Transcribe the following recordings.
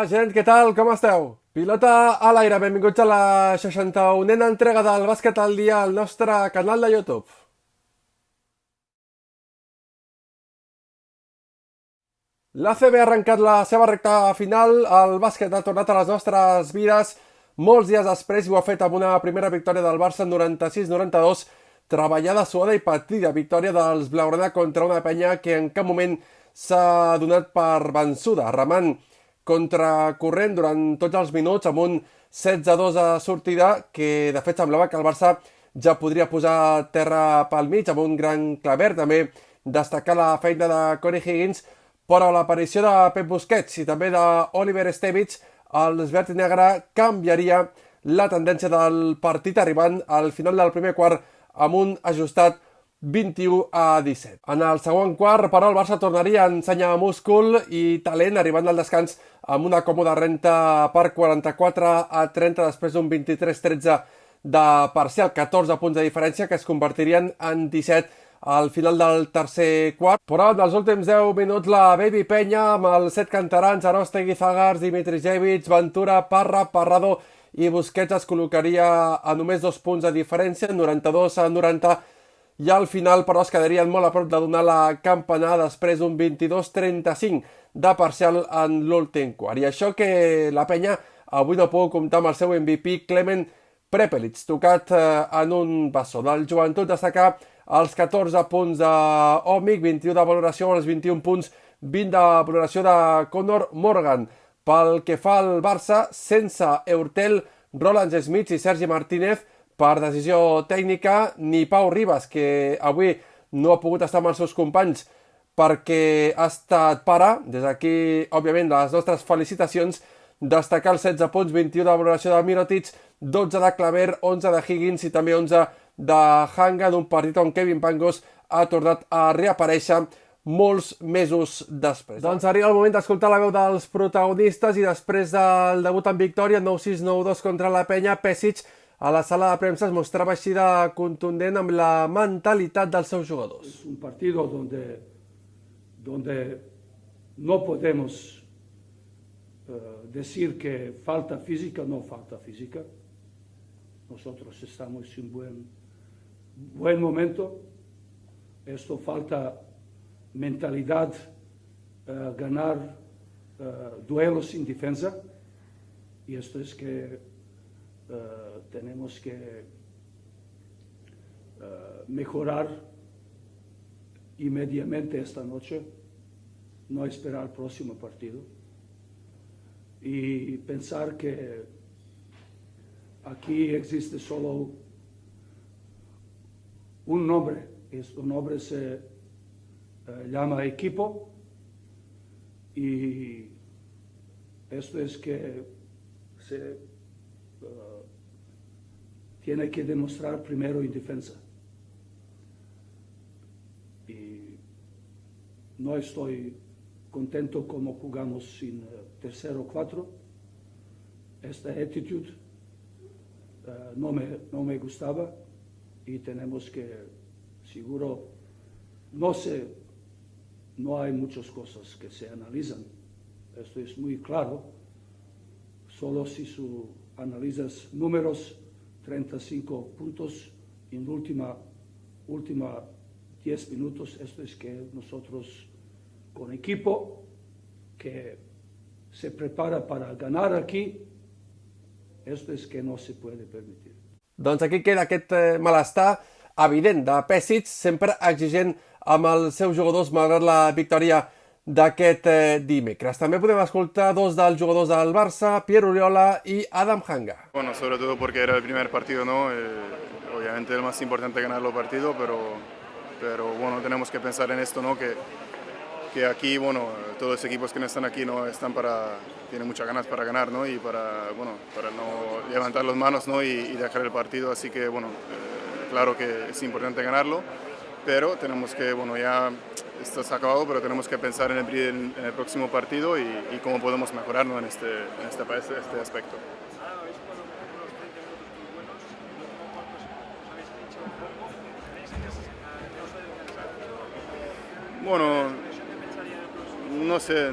Hola, gent, què tal? Com esteu? Pilota a l'aire, benvinguts a la 61a entrega del Bàsquet al Dia al nostre canal de YouTube. L'ACB ha arrencat la seva recta final, el bàsquet ha tornat a les nostres vides molts dies després i ho ha fet amb una primera victòria del Barça 96-92, treballada, suada i patida victòria dels blaugrana contra una penya que en cap moment s'ha donat per vençuda, remant contracorrent durant tots els minuts amb un 16-2 a sortida que de fet semblava que el Barça ja podria posar terra pel mig amb un gran claver, també destacar la feina de Cory Higgins, però l'aparició de Pep Busquets i també d'Oliver Stevich, el verd i negre canviaria la tendència del partit arribant al final del primer quart amb un ajustat 21-17. En el segon quart, però, el Barça tornaria a ensenyar múscul i talent, arribant al descans amb una còmoda renta per 44-30 després d'un 23-13 de parcial, 14 punts de diferència que es convertirien en 17 al final del tercer quart. Però en els últims 10 minuts la Baby Penya amb els 7 canterans, Arostegui, Zagars, Dimitrijevic, Ventura, Parra, Parrado i Busquets es col·locaria a només 2 punts de diferència, 92-90, i al final però es quedarien molt a prop de donar la campanada després d'un 22-35 de parcial en l'últim quart. I això que la penya avui no pot comptar amb el seu MVP Klemen Prepelic, tocat en un bessó. Del Joventut destacar els 14 punts d'Òmic, 21 de valoració, els 21 punts, 20 de valoració de Conor Morgan. Pel que fa al Barça, sense Eurtel, Roland Smith i Sergi Martínez, per decisió tècnica, ni Pau Ribas, que avui no ha pogut estar amb els seus companys perquè ha estat pare. Des d'aquí, òbviament, les nostres felicitacions. Destacar els 16 punts, 21 de valoració de Mirotic, 12 de Claver, 11 de Higgins i també 11 de Hanga, d'un partit on Kevin Pangos ha tornat a reaparèixer molts mesos després. Doncs arriba el moment d'escoltar la veu dels protagonistes i després del debut en victòria 9-6-9-2 contra la penya, Pešić a la sala de premsa es mostrava així de contundent amb la mentalitat dels seus jugadors. Es un partido donde no podemos decir que falta física, no falta física. Nosotros estamos en buen momento. Esto falta mentalidad, ganar duelos sin defensa. Y esto es que tenemos que mejorar inmediatamente esta noche, no esperar el próximo partido y pensar que aquí existe solo un nombre. Este nombre se llama equipo y esto es que se tiene que demostrar primero en defensa. Y no estoy contento como jugamos sin tercero cuatro. Esta actitud no me gustaba y tenemos que, seguro, no hay muchas cosas que se analizan. Esto es muy claro. Solo si analizas números, 35 puntos en última 10 minutos. Esto es que nosotros, con equipo que se prepara para ganar aquí, esto es que no se puede permitir. Doncs aquí queda aquest malestar evident de Pešić, sempre exigent amb els seus jugadors malgrat la victòria d'aquest dimecres. També podem escoltar dos dels jugadors del Barça, Pierre Oriola y Adam Hanga. Bueno, sobre todo porque era el primer partido, ¿no? Obviamente el más importante ganar los partidos, pero bueno, tenemos que pensar en esto, ¿no? Que aquí, bueno, todos los equipos que no están aquí no están tienen muchas ganas para ganar, ¿no? Y para no levantar las manos, ¿no? Y dejar el partido, así que, bueno, claro que es importante ganarlo, pero tenemos que, bueno, ya esto se ha acabado, pero tenemos que pensar en el próximo partido y cómo podemos mejorarnos en este aspecto. Bueno, no sé,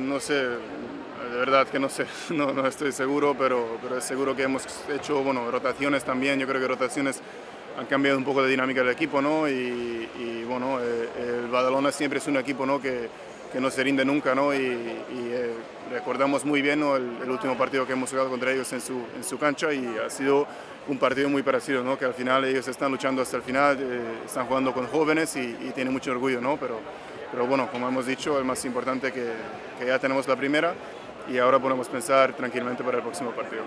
verdad que no sé, no estoy seguro, pero es seguro que hemos hecho bueno, rotaciones también. Yo creo que rotaciones han cambiado un poco la dinámica del equipo, ¿no? Y bueno, el Badalona siempre es un equipo, ¿no? que no se rinde nunca, ¿no? Recordamos muy bien, ¿no? el último partido que hemos jugado contra ellos en su cancha, y ha sido un partido muy parecido, ¿no? Que al final ellos están luchando hasta el final, están jugando con jóvenes y tienen mucho orgullo, ¿no? Pero bueno, como hemos dicho, el más importante que ya tenemos la primera y ahora podemos pensar tranquilamente para el próximo partido.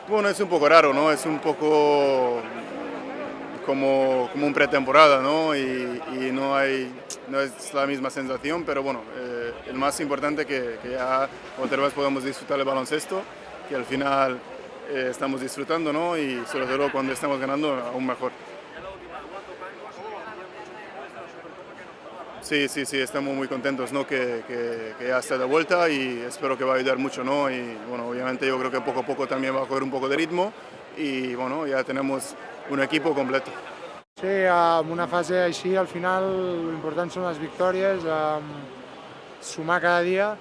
Bueno, es un poco raro, ¿no? Es un poco como un pretemporada, ¿no? Y no es la misma sensación, pero bueno, el más importante que ya otra vez podamos disfrutar el baloncesto, que al final estamos disfrutando, ¿no? Y sobre todo cuando estamos ganando, aún mejor. Sí, estamos muy contentos, ¿no? que ya está de vuelta, y espero que va a ayudar mucho, ¿no? Y bueno, obviamente yo creo que poco a poco también va a coger un poco de ritmo, y bueno, ya tenemos un equipo completo. Sí, en una fase així al final l'important són les victòries, sumar cada dia,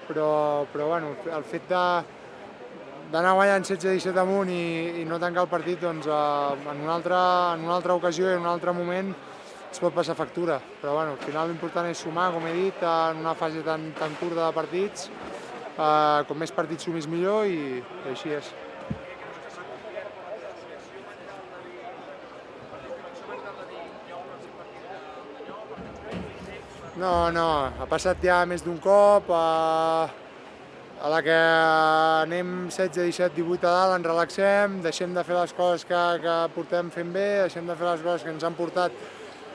però bueno, el fet d'anar guanyant 16-17 amunt i no tancar el partit, doncs en una altra ocasió i en un altre moment es pot passar factura, però bueno, al final l'important és sumar, com he dit, en una fase tan curta de partits, com més partits sumis millor, i així és. No, ha passat ja més d'un cop, a la que anem 16, 17, 18 a dalt, ens relaxem, deixem de fer les coses que portem fent bé, deixem de fer les coses que ens han portat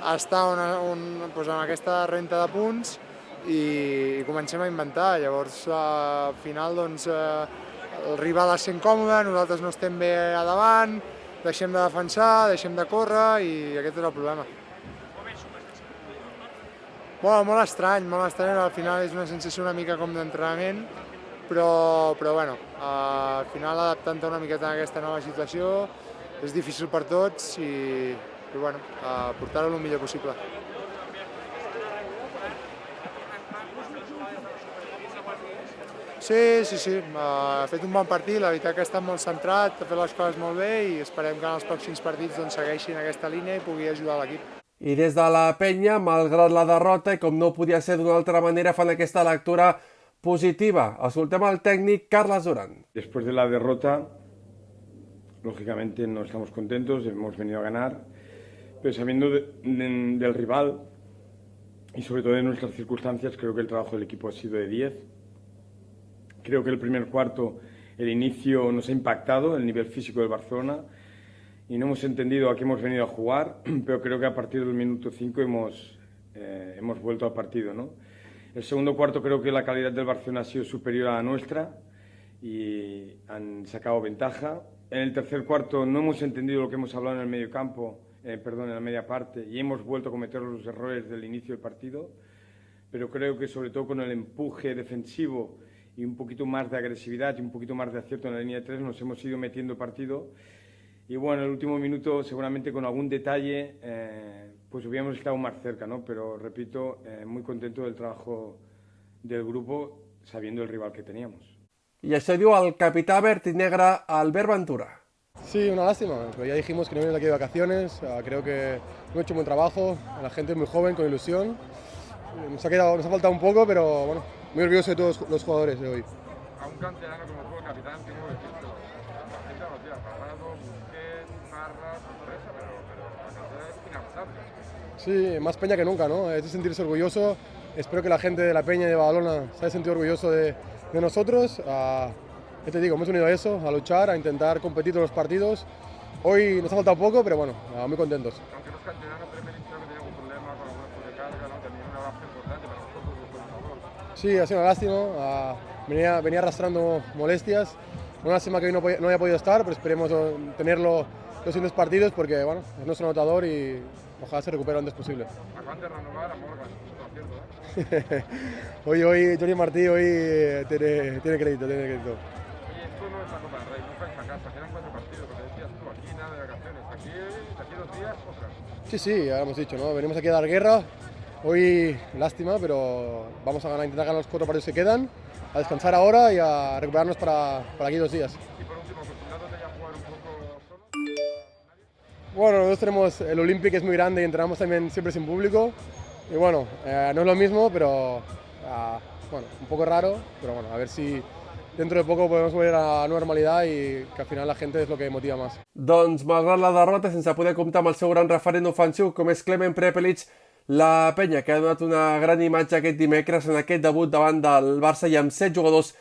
a estar doncs, en aquesta renta de punts, i comencem a inventar. Llavors, al final, doncs, el rival es sent còmode, nosaltres no estem bé a davant, deixem de defensar, deixem de córrer, i aquest és el problema. Bueno, molt estrany, al final és una sensació una mica com d'entrenament, però bueno, al final adaptant-te una miqueta a aquesta nova situació és difícil per tots, i bueno, portar-ho el millor possible. Sí, ha fet un bon partit, la veritat que ha estat molt centrat, ha fet les coses molt bé, i esperem que en els pròxims partits doncs, segueixin aquesta línia i pugui ajudar l'equip. I des de la penya, malgrat la derrota, i com no podia ser d'una altra manera, fan aquesta lectura positiva. Escoltem al técnico Carles Duran. Después de la derrota, lógicamente no estamos contentos, hemos venido a ganar, pero sabiendo del rival y sobre todo de nuestras circunstancias, creo que el trabajo del equipo ha sido de 10. Creo que el primer cuarto, el inicio nos ha impactado, el nivel físico del Barcelona, y no hemos entendido a qué hemos venido a jugar, pero creo que a partir del minuto 5 hemos vuelto al partido, ¿no? El segundo cuarto creo que la calidad del Barcelona ha sido superior a la nuestra y han sacado ventaja. En el tercer cuarto no hemos entendido lo que hemos hablado en el medio campo, en la media parte, y hemos vuelto a cometer los errores del inicio del partido, pero creo que sobre todo con el empuje defensivo y un poquito más de agresividad y un poquito más de acierto en la línea de 3 nos hemos ido metiendo partido. Y bueno, en el último minuto, seguramente con algún detalle, pues hubiéramos estado más cerca, ¿no? Pero repito, muy contento del trabajo del grupo, sabiendo el rival que teníamos. Y això diu el capità verd i negre Albert Ventura. Sí, una lástima, pero ya dijimos que no venimos aquí de vacaciones, creo que hemos hecho un buen trabajo, la gente es muy joven, con ilusión. Nos ha faltado un poco, pero bueno, muy orgulloso de todos los jugadores de hoy. A un canterano como tú, el capitán, tengo que decirte, la gente nos tira Parrado, Busquets, Parra, Torresa, pero la cantera es inagotable. Sí, más peña que nunca, ¿no? Es de sentirse orgulloso. Espero que la gente de la Peña y de Badalona se haya sentido orgulloso de nosotros. Ya te digo, hemos unido a eso, a luchar, a intentar competir todos los partidos. Hoy nos ha faltado poco, pero bueno, muy contentos. Aunque los canteranos también dicho que tenían un problema con alguna sobrecarga, ¿no? También una baja importante para nosotros por el favor. Sí, ha sido una lástima. Venía arrastrando molestias. Una lástima que hoy no haya podido estar, pero esperemos tenerlo los siguientes partidos porque bueno, es nuestro anotador y ojalá se recupere lo antes posible. Acaban de renovar a Morgan, eso es cierto, ¿eh? hoy Jordi Martí tiene crédito. Oye, esto no es la Copa del Rey, nunca es a casa, quedan 4 partidos, lo que decías tú, aquí nada de vacaciones, aquí 2 días, otra. Sí, ya lo hemos dicho, ¿no? Venimos aquí a dar guerra, Hoy lástima, pero vamos a intentar ganar los 4 partidos que quedan, a descansar ahora y a recuperarnos para aquí 2 días. Y por último, acostumbrándote ya a jugar un poco solo. Bueno, nosotros tenemos el Olympic, que es muy grande, y entrenamos también siempre sin público. Y bueno, no es lo mismo, pero bueno, un poco raro, pero bueno, a ver si dentro de poco podemos volver a la normalidad y que al final la gente es lo que motiva más. Doncs, malgrat la derrota, sense poder comptar amb el seu gran referent ofensiu com és Klemen Prepelic, la penya que ha donat una gran imatge aquest dimecres en aquest debut davant del Barça i amb 7 jugadors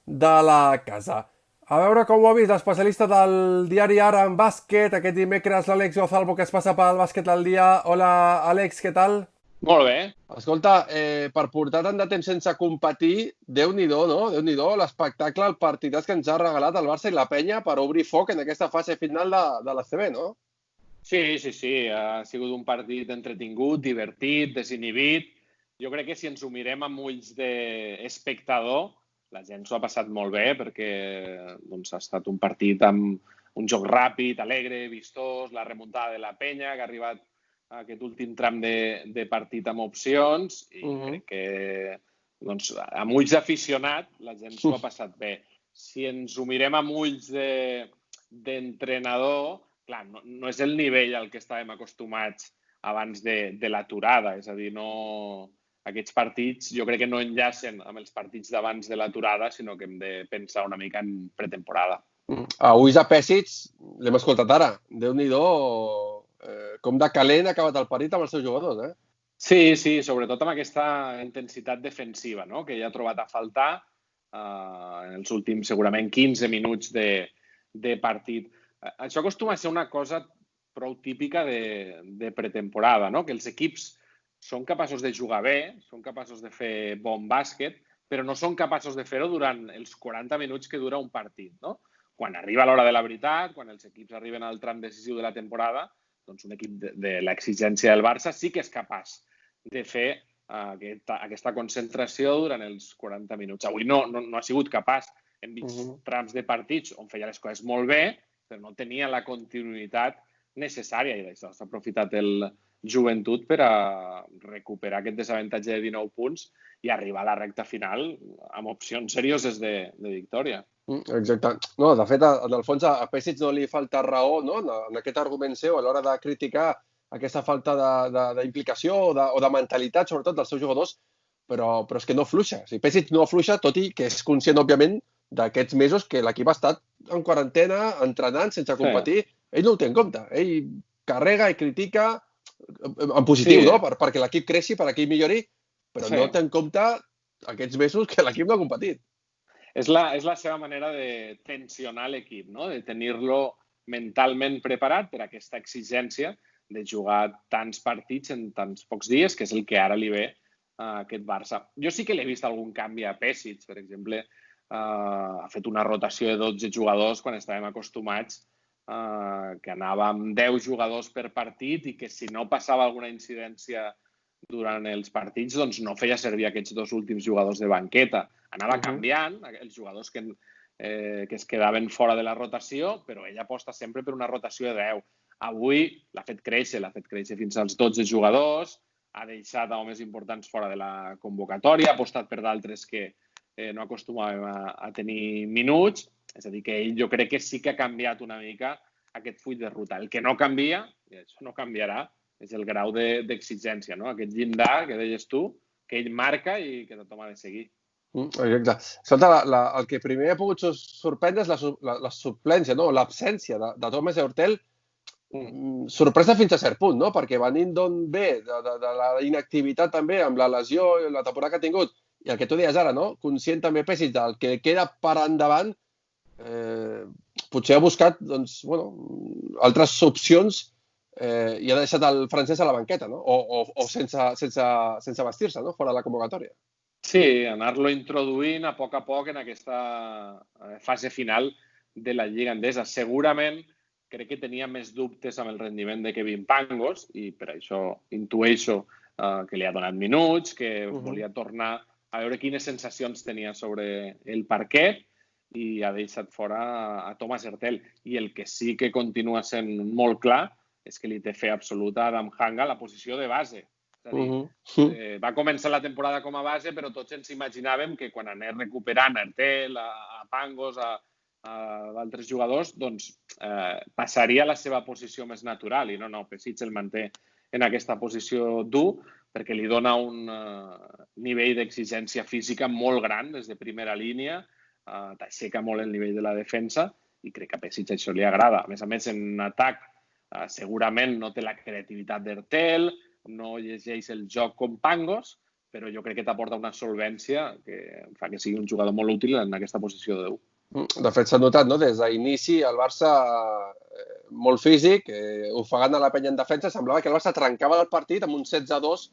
de la casa. A veure com ho ha vist l'especialista del diari Ara en bàsquet, aquest dimecres l'Àlex Gozalvo, que es passa pel bàsquet al dia. Hola, Àlex, què tal? Molt bé. Escolta, per portar tant de temps sense competir, Déu-n'hi-do, no? Déu-n'hi-do l'espectacle, el partidàs que ens ha regalat el Barça i la penya per obrir foc en aquesta fase final de l'ACB, no? Sí. Ha sigut un partit entretingut, divertit, desinhibit. Jo crec que si ens ho mirem amb ulls d'espectador, la gent s'ho ha passat molt bé perquè ha estat un partit amb un joc ràpid, alegre, vistós, la remuntada de la penya, que ha arribat a aquest últim tram de partit amb opcions i crec que amb ulls d'aficionat la gent s'ho ha passat bé. Si ens ho mirem amb ulls d'entrenador, clar, no és el nivell al que estàvem acostumats abans de l'aturada. És a dir, aquests partits jo crec que no enllacen amb els partits d'abans de l'aturada, sinó que hem de pensar una mica en pretemporada. A ulls de Pesic, l'hem escoltat ara. Déu-n'hi-do, com de calent ha acabat el partit amb els seus jugadors, eh? Sí, sobretot amb aquesta intensitat defensiva, no?, que ja ha trobat a faltar en els últims, segurament, 15 minuts de partit. Això acostuma a ser una cosa prou típica de pretemporada, no?, que els equips són capaços de jugar bé, són capaços de fer bon bàsquet, però no són capaços de fer-ho durant els 40 minuts que dura un partit, no? Quan arriba l'hora de la veritat, quan els equips arriben al tram decisiu de la temporada, doncs un equip de l'exigència del Barça sí que és capaç de fer aquesta concentració durant els 40 minuts. Avui no ha sigut capaç. Hem vist trams de partits on feia les coses molt bé, però no tenia la continuïtat necessària i d'això s'ha aprofitat el Joventut per a recuperar aquest desavantatge de 19 punts i arribar a la recta final amb opcions serioses de victòria. Exacte. No, de fet, en el fons, a Pesic no li falta raó, no?, en aquest argument seu a l'hora de criticar aquesta falta d'implicació o de mentalitat, sobretot dels seus jugadors, però és que no afluixa. O sigui, Pesic no afluixa, tot i que és conscient, òbviament, d'aquests mesos que l'equip ha estat en quarantena, entrenant, sense competir. Ell no ho té en compte. Ell carrega i critica en positiu, no?, perquè l'equip creixi, perquè l'equip millori, però no té en compte aquests mesos que l'equip no ha competit. És la seva manera de tensionar l'equip, no?, de tenir-lo mentalment preparat per a aquesta exigència de jugar tants partits en tants pocs dies, que és el que ara li ve a aquest Barça. Jo sí que l'he vist algun canvi a Pesic, per exemple, ha fet una rotació de 12 jugadors quan estàvem acostumats que anava amb 10 jugadors per partit i que si no passava alguna incidència durant els partits, doncs no feia servir aquests 2 últims jugadors de banqueta. Anava canviant els jugadors que es quedaven fora de la rotació, però ell aposta sempre per una rotació de 10. Avui l'ha fet créixer fins als 12 jugadors, ha deixat homes importants fora de la convocatòria, ha apostat per d'altres que no acostumàvem a tenir minuts. És a dir, que ell jo crec que sí que ha canviat una mica aquest full de ruta. El que no canvia, i això no canviarà, és el grau d'exigència, no? Aquest llindar que deies tu, que ell marca i que tothom ha de seguir. Exacte. Escolta, el que primer ha pogut sorprendre és la suplència, no?, l'absència de Thomas Heurtel. Sorpresa fins a cert punt, no?, perquè venint d'on ve, de la inactivitat també, amb la lesió i la temporada que ha tingut, i el que tu deies ara, no?, conscient també Pesic del que queda per endavant, potser ha buscat altres opcions i ha deixat el francès a la banqueta, no?, o sense vestir-se, no?, fora de la convocatòria. Sí, anar-lo introduint a poc en aquesta fase final de la Lliga Endesa. Segurament crec que tenia més dubtes amb el rendiment de Kevin Pangos i per això intueixo que li ha donat minuts, que volia tornar a veure quines sensacions tenia sobre el parquet i ha deixat fora a Thomas Heurtel. I el que sí que continua sent molt clar és que li té fe absoluta a Adam Hanga a la posició de base. És a dir, va començar la temporada com a base, però tots ens imaginàvem que quan anés recuperant Artel, a Pangos, a d'altres jugadors, doncs passaria a la seva posició més natural. I no, Pesic el manté en aquesta posició dur perquè li dona un nivell d'exigència física molt gran des de primera línia, t'aixeca molt el nivell de la defensa i crec que a Pesic això li agrada. A més, en atac segurament no té la creativitat d'Ertel, no llegeix el joc com Pangos, però jo crec que t'aporta una solvència que fa que sigui un jugador molt útil en aquesta posició de 10. De fet, s'ha notat, no? Des d'inici el Barça molt físic, ofegant a la penya en defensa, semblava que el Barça trencava el partit amb un 16-2,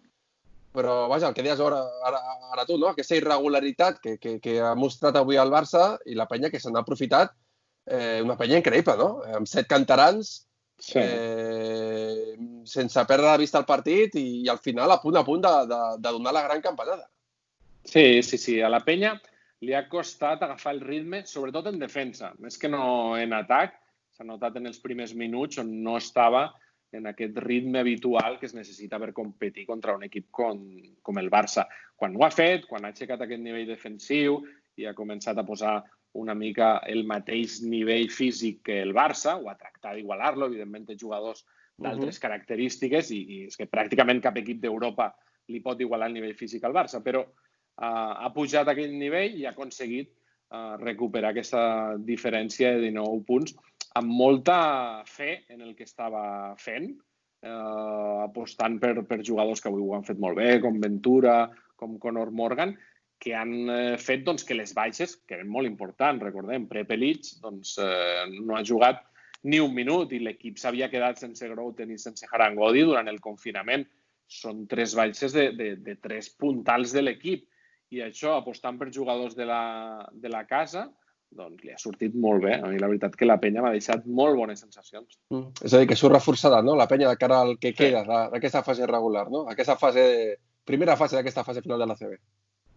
però vaja, el que deies ara tu, no? Aquesta irregularitat que ha mostrat avui el Barça i la penya que se n'ha aprofitat, una penya increïble, no? Amb 7 canterans, sense perdre de vista el partit i al final a punt de donar la gran campanada. Sí. A la penya li ha costat agafar el ritme, sobretot en defensa, més que no en atac. S'ha notat en els primers minuts on no estava en aquest ritme habitual que es necessita per competir contra un equip com el Barça. Quan ho ha fet, quan ha aixecat aquest nivell defensiu i ha començat a posar una mica el mateix nivell físic que el Barça, o a tractar d'igualar-lo, evidentment té jugadors d'altres característiques i és que pràcticament cap equip d'Europa li pot igualar el nivell físic al Barça, però ha pujat a aquell nivell i ha aconseguit recuperar aquesta diferència de 19 punts amb molta fe en el que estava fent, apostant per jugadors que avui ho han fet molt bé, com Ventura, com Conor Morgan, que han fet que les baixes, que eren molt importants, recordem, Prepelic no ha jugat ni un minut i l'equip s'havia quedat sense Grouten i sense Harangodi durant el confinament. Són 3 baixes de 3 puntals de l'equip i això, apostant per jugadors de la casa, doncs li ha sortit molt bé. A mi la veritat que la penya m'ha deixat molt bones sensacions. És a dir, que surt reforçada, no?, la penya de cara al que queda d'aquesta fase regular, no? Primera fase d'aquesta fase final de la CB.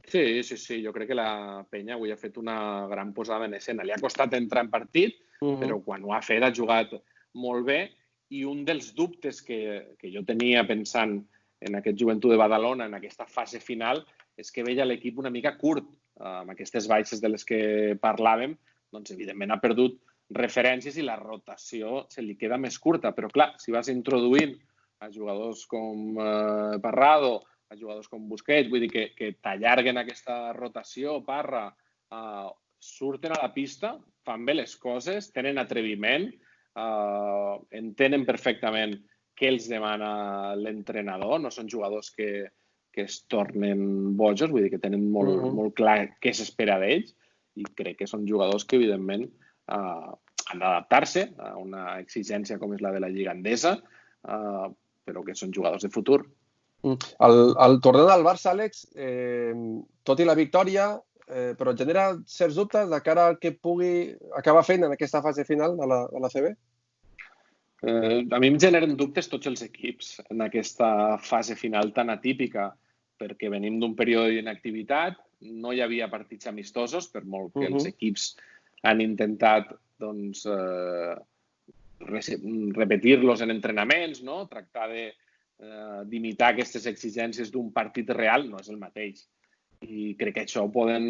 Sí, jo crec que la penya avui ha fet una gran posada en escena. Li ha costat entrar en partit, però quan ho ha fet ha jugat molt bé i un dels dubtes que jo tenia pensant en aquest Joventut de Badalona, en aquesta fase final, és que veia l'equip una mica curt. Amb aquestes baixes de les que parlàvem, doncs evidentment ha perdut referències i la rotació se li queda més curta. Però clar, si vas introduint a jugadors com Parrado, a jugadors com Busquets, vull dir que t'allarguen aquesta rotació, Parra, surten a la pista, fan bé les coses, tenen atreviment, entenen perfectament què els demana l'entrenador, no són jugadors que es tornen bojos, vull dir que tenen molt clar què s'espera d'ells i crec que són jugadors que evidentment han d'adaptar-se a una exigència com és la de la Lliga Endesa, però que són jugadors de futur. El torneo del Barça, Àlex, tot i la victòria, però genera certs dubtes de cara al que pugui acabar fent en aquesta fase final de la CB? A mi em generen dubtes tots els equips en aquesta fase final tan atípica, perquè venim d'un període d'inactivitat, no hi havia partits amistosos, per molt que els equips han intentat repetir-los en entrenaments, tractar d'imitar aquestes exigències d'un partit real, no és el mateix. I crec que això ho poden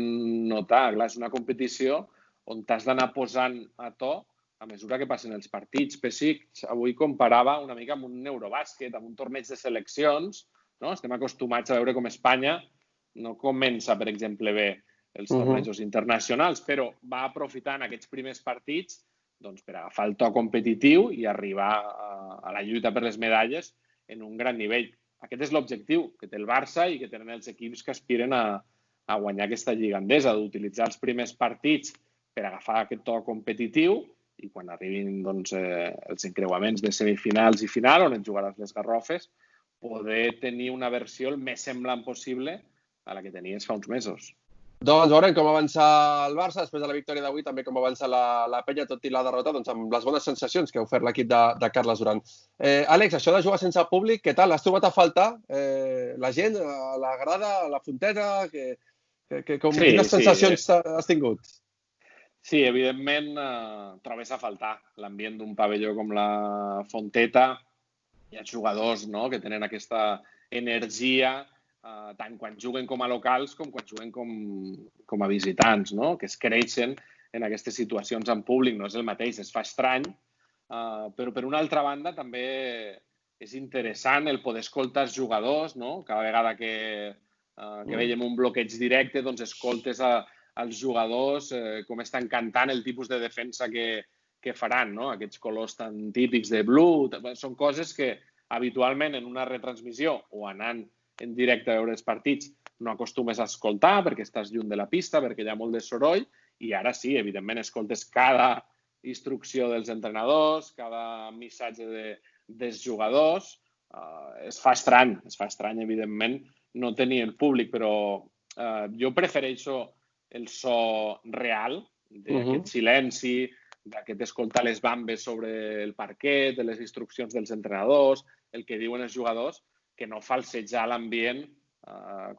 notar. Clar, és una competició on t'has d'anar posant a to a mesura que passen els partits. Pesic avui comparava una mica amb un Eurobàsquet, amb un torneig de seleccions. Estem acostumats a veure com Espanya no comença, per exemple, bé els tornejos internacionals, però va aprofitant aquests primers partits per agafar el to competitiu i arribar a la lluita per les medalles en un gran nivell. Aquest és l'objectiu que té el Barça i que tenen els equips que aspiren a guanyar aquesta Lliga Endesa, d'utilitzar els primers partits per agafar aquest to competitiu i quan arribin els encreuaments de semifinals i final, on et jugaràs les garrofes, poder tenir una versió el més semblant possible a la que tenies fa uns mesos. Doncs veurem com avança el Barça després de la victòria d'avui, també com avança la penya, tot i la derrota, amb les bones sensacions que ha ofert l'equip de Carles Duran. Àlex, això de jugar sense públic, què tal? Has trobat a faltar la gent, a la grada, a la Fonteta? Quines sensacions has tingut? Sí, evidentment trobes a faltar l'ambient d'un pavelló com la Fonteta. Hi ha jugadors que tenen aquesta energia, tant quan juguen com a locals com quan juguen com a visitants, no? Que es creixen en aquestes situacions en públic, no és el mateix, es fa estrany, però per una altra banda també és interessant el poder escoltar els jugadors, no? Cada vegada que veiem un bloqueig directe, doncs escoltes als jugadors com estan cantant el tipus de defensa que faran, no? Aquests colors tan típics de blue, són coses que habitualment en una retransmissió o anant en directe a veure els partits no acostumes a escoltar perquè estàs lluny de la pista, perquè hi ha molt de soroll, i ara sí, evidentment, escoltes cada instrucció dels entrenadors, cada missatge dels jugadors. Es fa estrany, evidentment, no tenir el públic, però jo prefereixo el so real, d'aquest silenci, d'aquest escoltar les bambes sobre el parquet, de les instruccions dels entrenadors, el que diuen els jugadors, que no falsejar l'ambient,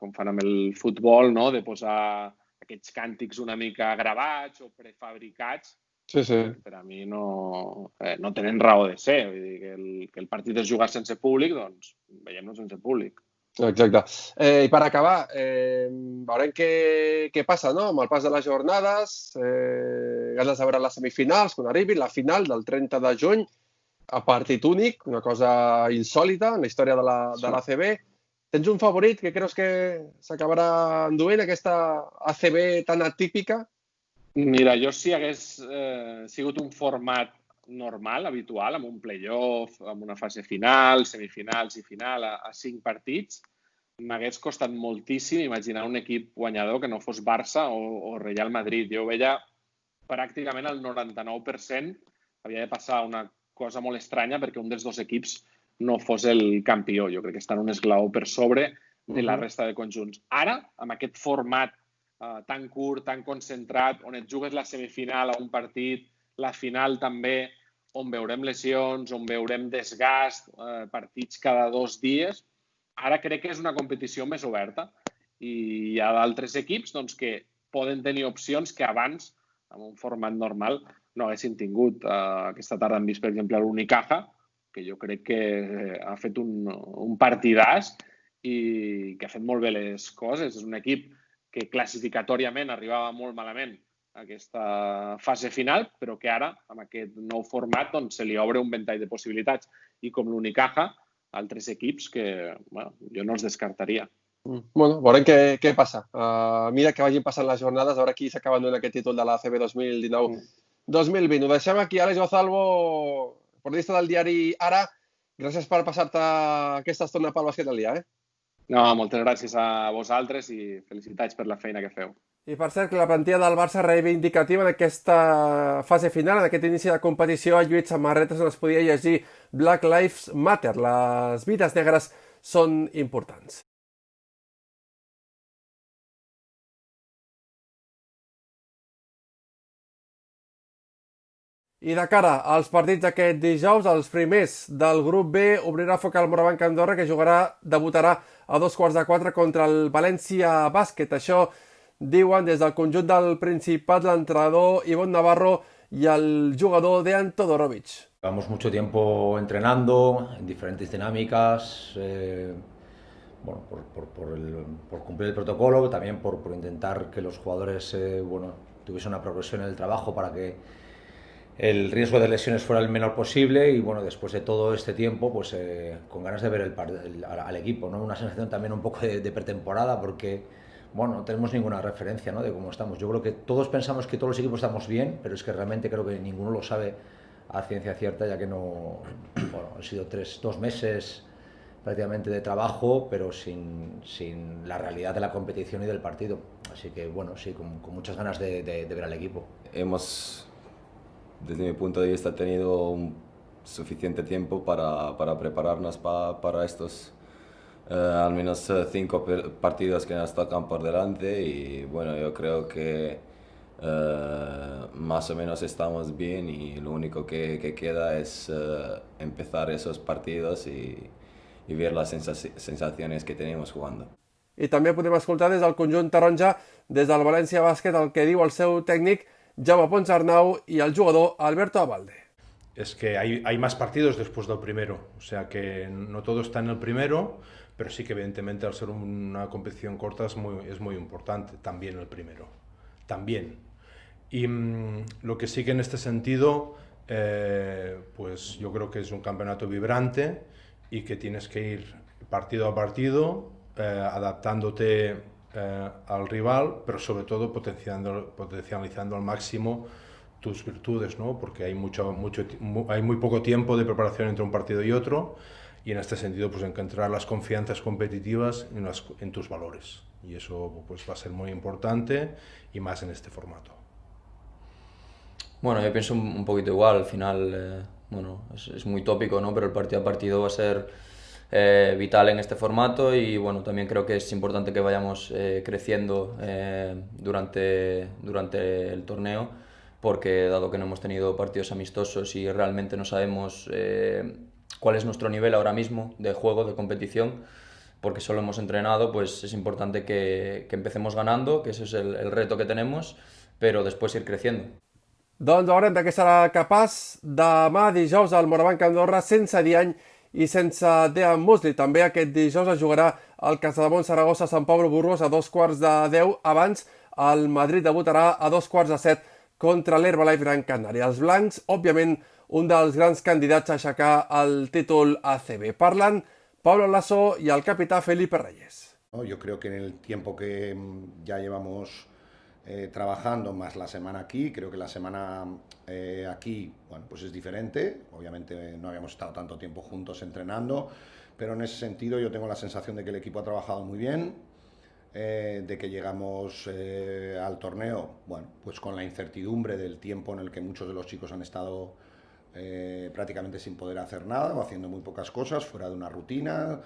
com fan amb el futbol, no? De posar aquests càntics una mica gravats o prefabricats. Sí. Per a mi no tenen raó de ser. Vull dir que el partit es jugar sense públic, doncs veiem-lo sense públic. Exacte. I per acabar, veurem què passa, no? Amb el pas de les jornades, ganes de veure les semifinals, quan arribin, la final del 30 de juny, a partit únic, una cosa insòlita en la història de l'ACB. Tens un favorit que creus que s'acabarà enduent, aquesta ACB tan atípica? Mira, jo si hagués sigut un format normal, habitual, amb un play-off, amb una fase final, semifinals i final a 5 partits, m'hagués costat moltíssim imaginar un equip guanyador que no fos Barça o Real Madrid. Jo veia pràcticament el 99% havia de passar una cosa molt estranya perquè un dels dos equips no fos el campió. Jo crec que està en un esglaó per sobre de la resta de conjunts. Ara, amb aquest format tan curt, tan concentrat, on et jugues la semifinal a un partit, la final també, on veurem lesions, on veurem desgast, partits cada 2 dies, ara crec que és una competició més oberta i hi ha d'altres equips que poden tenir opcions que abans, amb un format normal, no haguessin tingut. Aquesta tarda hem vist, per exemple, l'Unicaja, que jo crec que ha fet un partidàs i que ha fet molt bé les coses. És un equip que classificatòriament arribava molt malament a aquesta fase final, però que ara, amb aquest nou format, se li obre un ventall de possibilitats. I com l'Unicaja, altres equips que jo no els descartaria. Bueno, veurem què passa. Mira que vagin passant les jornades, a veure qui s'acaba enduent aquest títol de la ACB 2019-2020. Ho deixem aquí. Àlex Gozalvo, periodista del diari Ara, gràcies per passar-te aquesta estona pel bàsquet del dia. No, moltes gràcies a vosaltres i felicitats per la feina que feu. I per cert, que la plantilla del Barça reivindicativa en aquesta fase final, en aquest inici de competició, ha lluït samarretes on es podia llegir Black Lives Matter. Les vides negres són importants. I de cara als partits d'aquest dijous, els primers del grup B, obrirà foc al Morabanc Andorra, que debutarà a 3:15 contra el València Bàsquet. Això diuen des del conjunt del Principat l'entrenador Ivonne Navarro y el jugador Dejan Todorovic. Llevamos mucho tiempo entrenando en diferentes dinámicas, por cumplir el protocolo, también por intentar que los jugadores tuviesen una progresión en el trabajo para que el riesgo de lesiones fuera el menor posible y después de todo este tiempo con ganas de ver al equipo, ¿no? Una sensación también un poco de pretemporada porque no tenemos ninguna referencia, ¿no? De cómo estamos. Yo creo que todos pensamos que todos los equipos estamos bien, pero es que realmente creo que ninguno lo sabe a ciencia cierta, ya que han sido 2 meses prácticamente de trabajo, pero sin la realidad de la competición y del partido. Así que sí, con muchas ganas de ver al equipo. Hemos, desde mi punto de vista, tenido suficiente tiempo para prepararnos para estos al menos 5 partidos que nos tocan por delante y yo creo que más o menos estamos bien y lo único que queda es empezar esos partidos y ver las sensaciones que tenemos jugando. I també podem escoltar des del conjunt taronja, des del València Bàsquet, el que diu el seu tècnic Jaume Ponsarnau y el jugador Alberto Abalde. Es que hay más partidos después del primero, o sea que no todo está en el primero, pero sí que evidentemente al ser una competición corta es muy importante, también el primero, también. Y lo que sí que en este sentido, pues yo creo que es un campeonato vibrante y que tienes que ir partido a partido, adaptándote al rival, pero sobre todo potencializando al máximo tus virtudes, ¿no? Porque hay muy poco tiempo de preparación entre un partido y otro, y en este sentido pues encontrar las confianzas competitivas en tus valores, y eso pues va a ser muy importante, y más en este formato. Bueno, yo pienso un poquito igual, al final, bueno, es muy tópico, ¿no? Pero el partido a partido va a ser vital en este formato, y bueno, también creo que es importante que vayamos creciendo durante el torneo, porque dado que no hemos tenido partidos amistosos y realmente no sabemos cuál es nuestro nivel ahora mismo de juego, de competición, porque solo hemos entrenado, pues es importante que empecemos ganando, que ese es el reto que tenemos, pero después ir creciendo. Doncs veurem de què serà capaç demà dijous al Morabanc Andorra sense Diany i sense Dean Mosley. També aquest dijous es jugarà el Casademont Saragossa Sant Pablo Burgos a 2:10. Abans el Madrid debutarà a 2:07 contra l'Herbalife Gran Canària. Els blancs, òbviament, un dels grans candidats a aixecar el títol ACB. Parlen Pablo Lasso y el capitán Felipe Reyes. Yo creo que en el tiempo que ya llevamos trabajando, más la semana aquí, creo que la semana aquí, bueno, pues es diferente. Obviamente no habíamos estado tanto tiempo juntos entrenando, pero en ese sentido yo tengo la sensación de que el equipo ha trabajado muy bien, de que llegamos al torneo, bueno, pues con la incertidumbre del tiempo en el que muchos de los chicos han estado prácticamente sin poder hacer nada o haciendo muy pocas cosas, fuera de una rutina.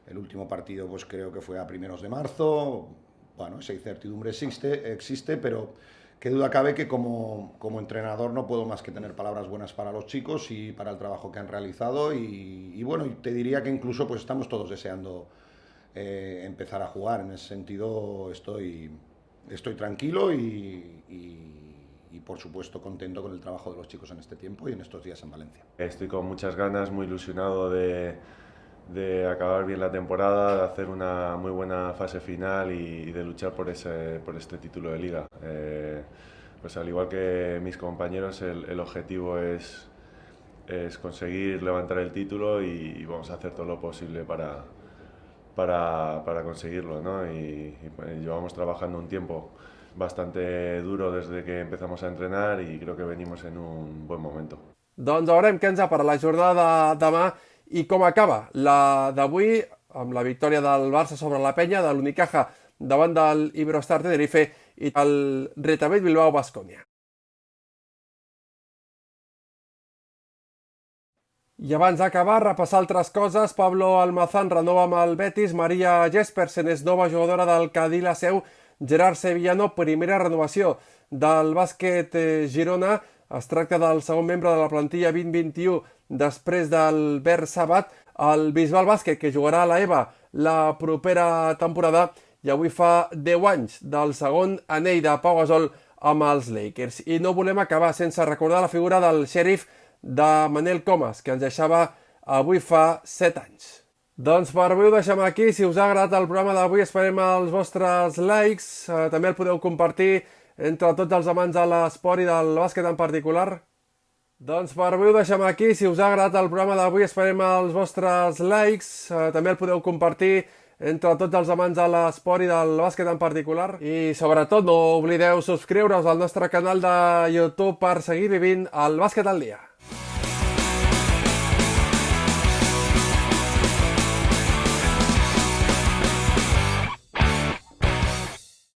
El último partido pues creo que fue a primeros de marzo. Bueno, esa incertidumbre existe, pero qué duda cabe que como entrenador no puedo más que tener palabras buenas para los chicos y para el trabajo que han realizado, y bueno, te diría que incluso pues estamos todos deseando empezar a jugar. En ese sentido estoy tranquilo y por supuesto contento con el trabajo de los chicos en este tiempo y en estos días en Valencia. Estoy con muchas ganas, muy ilusionado de acabar bien la temporada, de hacer una muy buena fase final y de luchar por este título de liga. Pues al igual que mis compañeros, el objetivo es conseguir levantar el título y vamos a hacer todo lo posible para conseguirlo, ¿no? Y llevamos trabajando un tiempo bastante duro desde que empezamos a entrenar y creo que venimos en un buen momento. Doncs veurem què ens ha per la jornada de demà i com acaba la d'avui, amb la victòria del Barça sobre la Penya, de l'Unicaja davant del Iberostar Tenerife i el Retabet Bilbao Baskonia. I abans d'acabar, repassar altres coses. Pablo Almazán renova amb el Betis, Maria Jespersen és nova jugadora del Cadí la Seu, Gerard Sevillano, primera renovació del bàsquet Girona. Es tracta del segon membre de la plantilla 2021 després del Bert Sabat, el Bisbal Bàsquet, que jugarà a la EVA la propera temporada, i avui fa 10 anys del segon anell de Pau Gasol amb els Lakers. I no volem acabar sense recordar la figura del xèrif de Manel Comas, que ens deixava avui fa 7 anys. Doncs per avui ho deixem aquí. Si us ha agradat el programa d'avui, esperem els vostres likes. També el podeu compartir entre tots els amants de l'esport i del bàsquet en particular. Doncs per avui ho deixem aquí. Si us ha agradat el programa d'avui, esperem els vostres likes. També el podeu compartir entre tots els amants de l'esport i del bàsquet en particular. I sobretot no oblideu subscriure-us al nostre canal de YouTube per seguir vivint el bàsquet al dia.